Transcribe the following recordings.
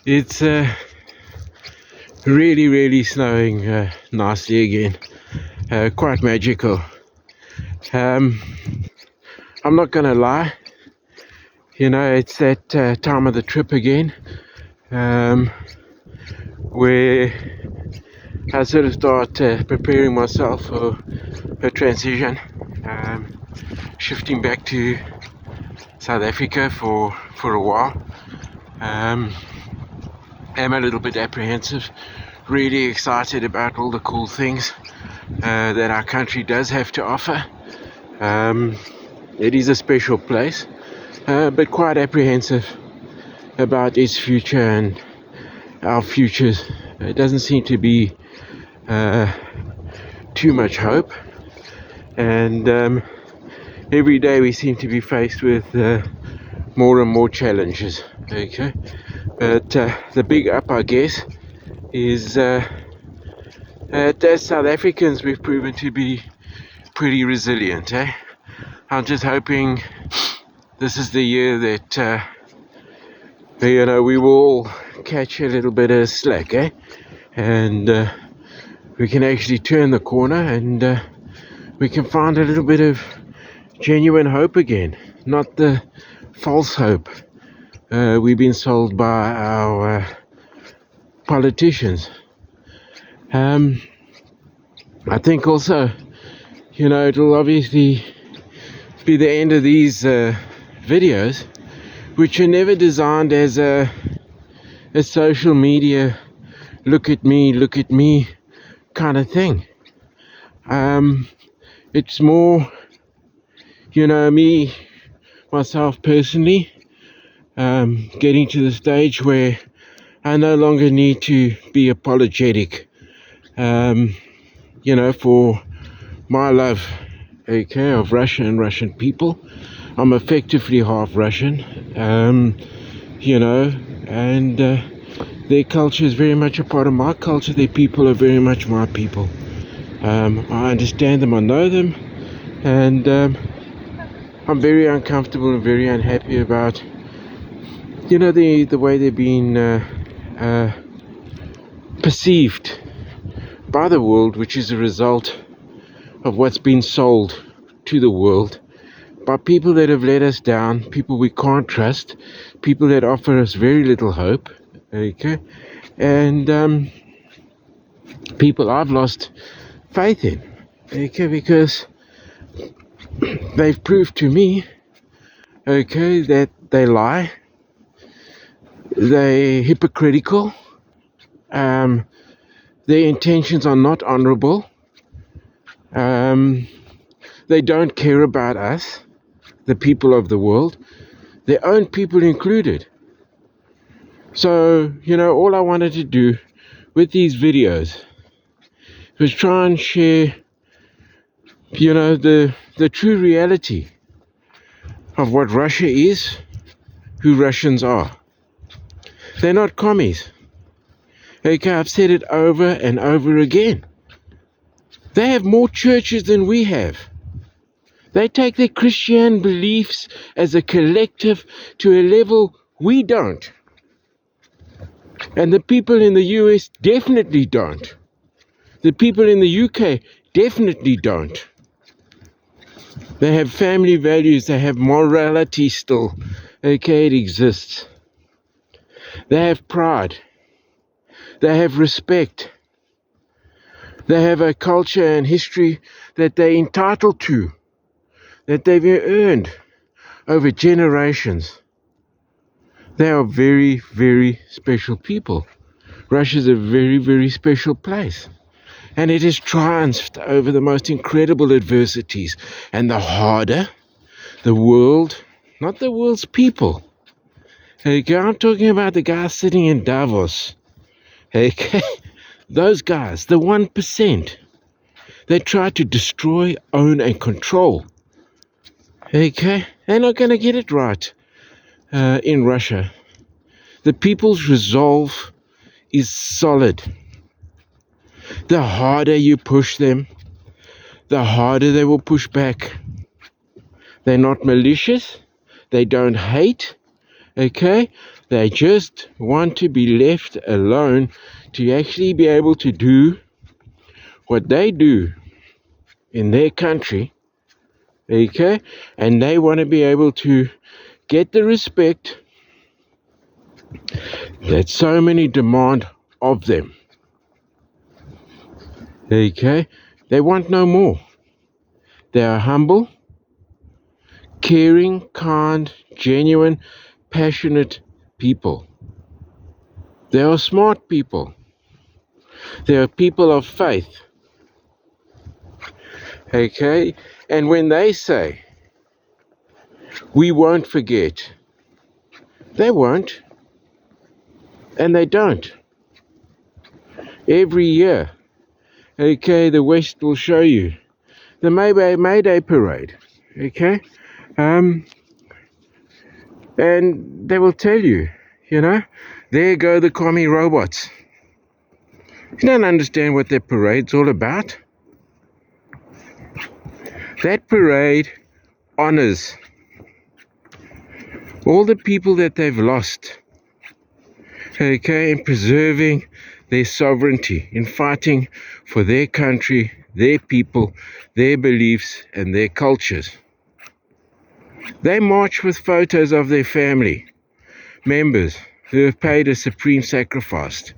It's really, really snowing nicely again. Quite magical. I'm not gonna lie, it's that time of the trip again, where I sort of start preparing myself for a transition, shifting back to South Africa for a while. I'm a little bit apprehensive, really excited about all the cool things that our country does have to offer. It is a special place, but quite apprehensive about its future and our futures. It doesn't seem to be too much hope, and every day we seem to be faced with more and more challenges. Okay, but the big up, I guess, is as South Africans we've proven to be pretty resilient. I'm just hoping this is the year that we will all catch a little bit of slack, and we can actually turn the corner and we can find a little bit of genuine hope again, not the false hope we've been sold by our politicians. I think also, it'll obviously be the end of these videos, which are never designed as a social media look at me kind of thing. It's more, me, myself personally, getting to the stage where I no longer need to be apologetic, for my love, of Russia and Russian people. I'm effectively half Russian, and their culture is very much a part of my culture. Their people are very much my people. I understand them, I know them, and I'm very uncomfortable and very unhappy about, the way they're being perceived by the world, which is a result of what's been sold to the world by people that have let us down, people we can't trust, people that offer us very little hope, and people I've lost faith in, because they've proved to me, that they lie, they're hypocritical, their intentions are not honorable, they don't care about us, the people of the world, their own people included. So, all I wanted to do with these videos was try and share, the true reality of what Russia is, who Russians are. They're not commies. I've said it over and over again. They have more churches than we have. They take their Christian beliefs as a collective to a level we don't. And the people in the US definitely don't. The people in the UK definitely don't. They have family values, they have morality still. It exists. They have pride. They have respect. They have a culture and history that they're entitled to, that they've earned over generations. They are very, very special people. Russia's a very, very special place. And it has triumphed over the most incredible adversities. And the harder the world, not the world's people. I'm talking about the guys sitting in Davos. Those guys, the 1%, they try to destroy, own, and control. They're not going to get it right in Russia. The people's resolve is solid. The harder you push them, the harder they will push back. They're not malicious. They don't hate. They They just want to be left alone to actually be able to do what they do in their country, okay? And they want to be able to get the respect that so many demand of them, okay? They want no more. They are humble, caring, kind, genuine, passionate people. They are smart people. They are people of faith. Okay? And when they say, we won't forget, they won't. And they don't. Every year, okay, the West will show you the May Day parade. Okay? And they will tell you, there go the commie robots. You don't understand what that parade's all about. That parade honors all the people that they've lost, okay, in preserving their sovereignty, in fighting for their country, their people, their beliefs, and their cultures. They march with photos of their family members who have paid a supreme sacrifice.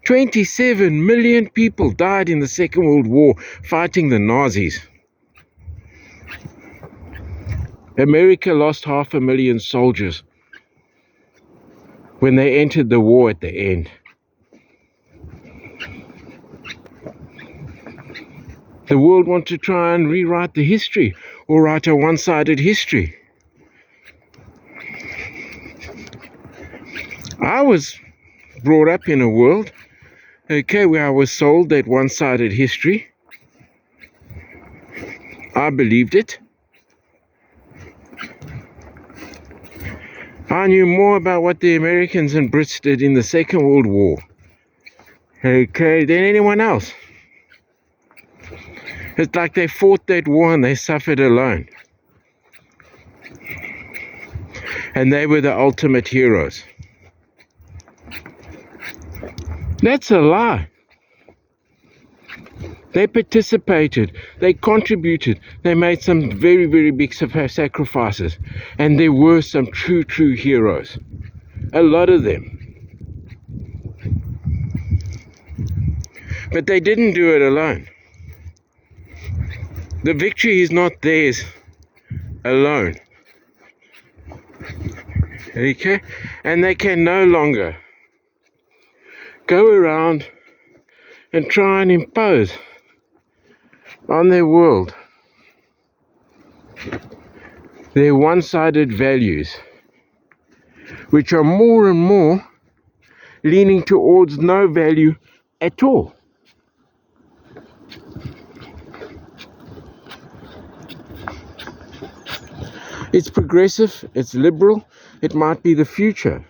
27 million people died in the Second World War fighting the Nazis. America lost 500,000 soldiers when they entered the war at the end. The world wants to try and rewrite the history or write a one-sided history. I was brought up in a world, okay, where I was sold that one-sided history. I believed it. I knew more about what the Americans and Brits did in the Second World War, okay, than anyone else. It's like they fought that war and they suffered alone. And they were the ultimate heroes. That's a lie. They participated, they contributed, they made some very, very big sacrifices. And there were some true heroes. A lot of them. But they didn't do it alone. The victory is not theirs alone. Okay? And they can no longer go around and try and impose on their world their one-sided values, which are more and more leaning towards no value at all. It's progressive, it's liberal, it might be the future.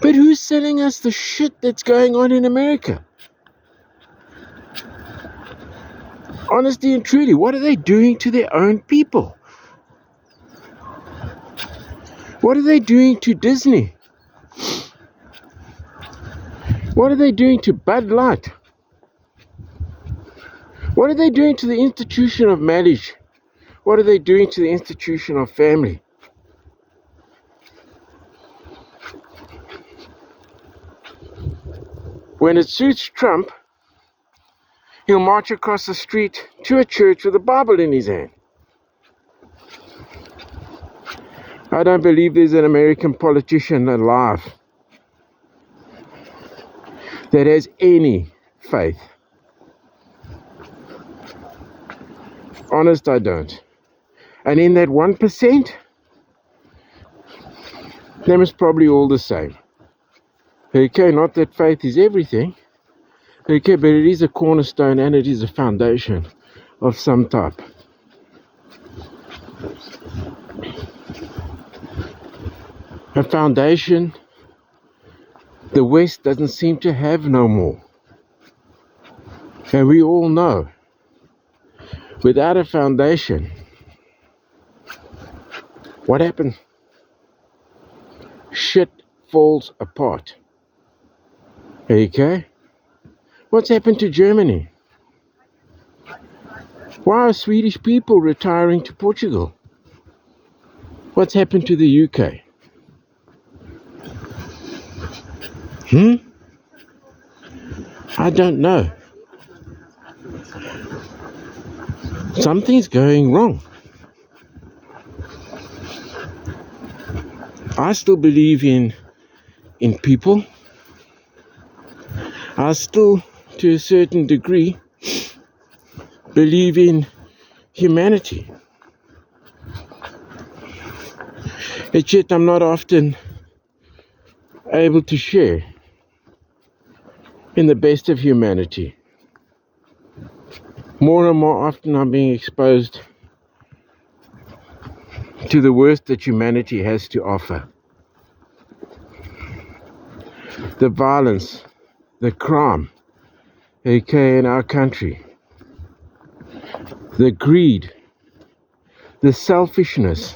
But who's selling us the shit that's going on in America? Honestly and truly, what are they doing to their own people? What are they doing to Disney? What are they doing to Bud Light? What are they doing to the institution of marriage? What are they doing to the institution of family? When it suits Trump, he'll march across the street to a church with a Bible in his hand. I don't believe there's an American politician alive that has any faith. Honest, I don't. And in that 1%, them is probably all the same. Okay, not that faith is everything. Okay, but it is a cornerstone and it is a foundation of some type. A foundation the West doesn't seem to have no more. And we all know, without a foundation, what happens? shit falls apart. Okay? What's happened to Germany? Why are Swedish people retiring to Portugal? What's happened to the UK? I don't know. Something's going wrong. I still believe in people. I still, to a certain degree, believe in humanity. It's yet I'm not often able to share in the best of humanity. More and more often I'm being exposed to the worst that humanity has to offer. The violence, the crime, okay, in our country. The greed, the selfishness,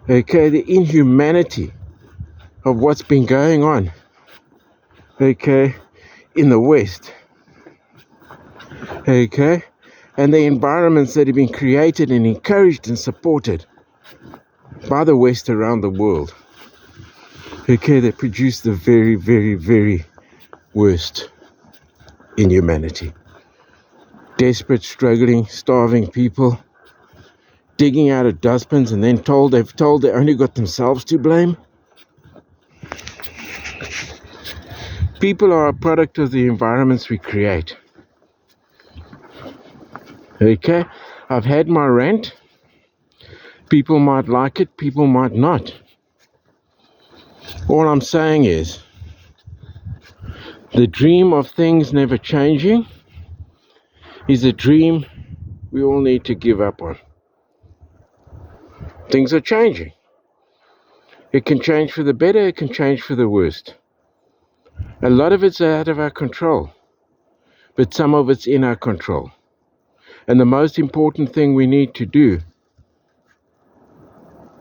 okay, the inhumanity of what's been going on, okay, in the West, okay, and the environments that have been created and encouraged and supported by the West around the world, okay, that produce the very, very, very worst in humanity. Desperate, struggling, starving people, digging out of dustbins and then they've told they only got themselves to blame. People are a product of the environments we create. Okay, I've had my rant. People might like it, people might not. All I'm saying is, the dream of things never changing is a dream we all need to give up on. Things are changing. It can change for the better, it can change for the worst. A lot of it's out of our control, but some of it's in our control. And the most important thing we need to do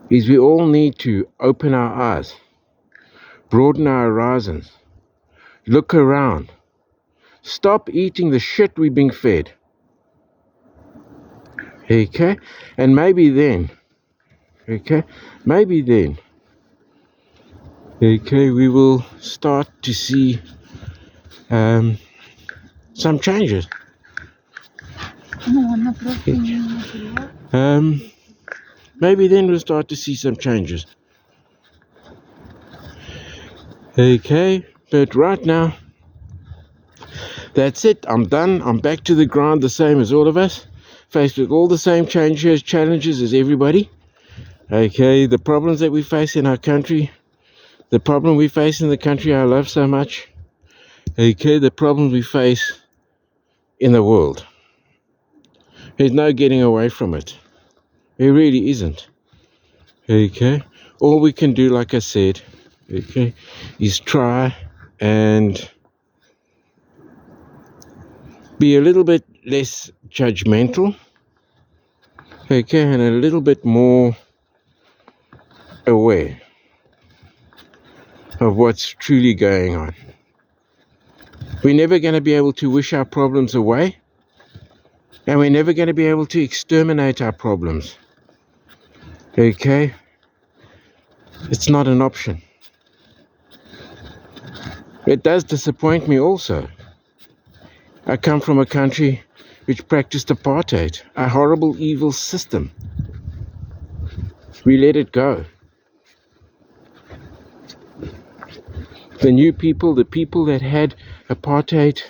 is we all need to open our eyes, broaden our horizons, look around, stop eating the shit we're being fed. Okay? And maybe then, okay, we will start to see some changes. Maybe then we'll start to see some changes. Okay, but right now, that's it. I'm done. I'm back to the grind, the same as all of us, faced with all the same challenges as everybody. Okay, the problems that we face in our country, the problem we face in the country I love so much. Okay, the problems we face in the world. There's no getting away from it. There really isn't. Okay, all we can do, like I said, okay, is try and be a little bit less judgmental, okay, and a little bit more aware of what's truly going on. We're never going to be able to wish our problems away, and we're never going to be able to exterminate our problems. Okay? It's not an option. It does disappoint me also. I come from a country which practiced apartheid, a horrible, evil system. We let it go. The new people, the people that had apartheid,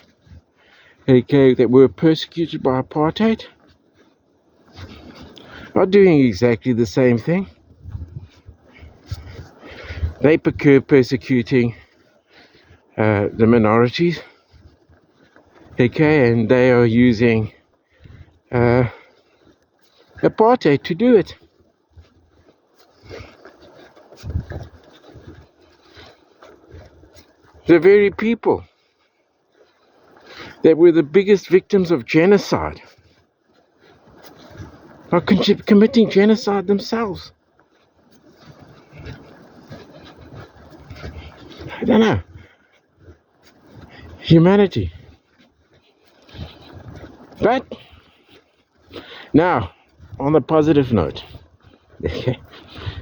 okay, that were persecuted by apartheid, are doing exactly the same thing. They persecuting the minorities, okay, and they are using apartheid to do it. The very people that were the biggest victims of genocide are committing genocide themselves. I don't know. Humanity. But now, on the positive note, okay,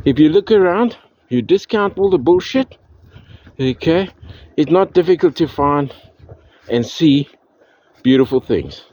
if you look around, you discount all the bullshit, okay, it's not difficult to find and see beautiful things.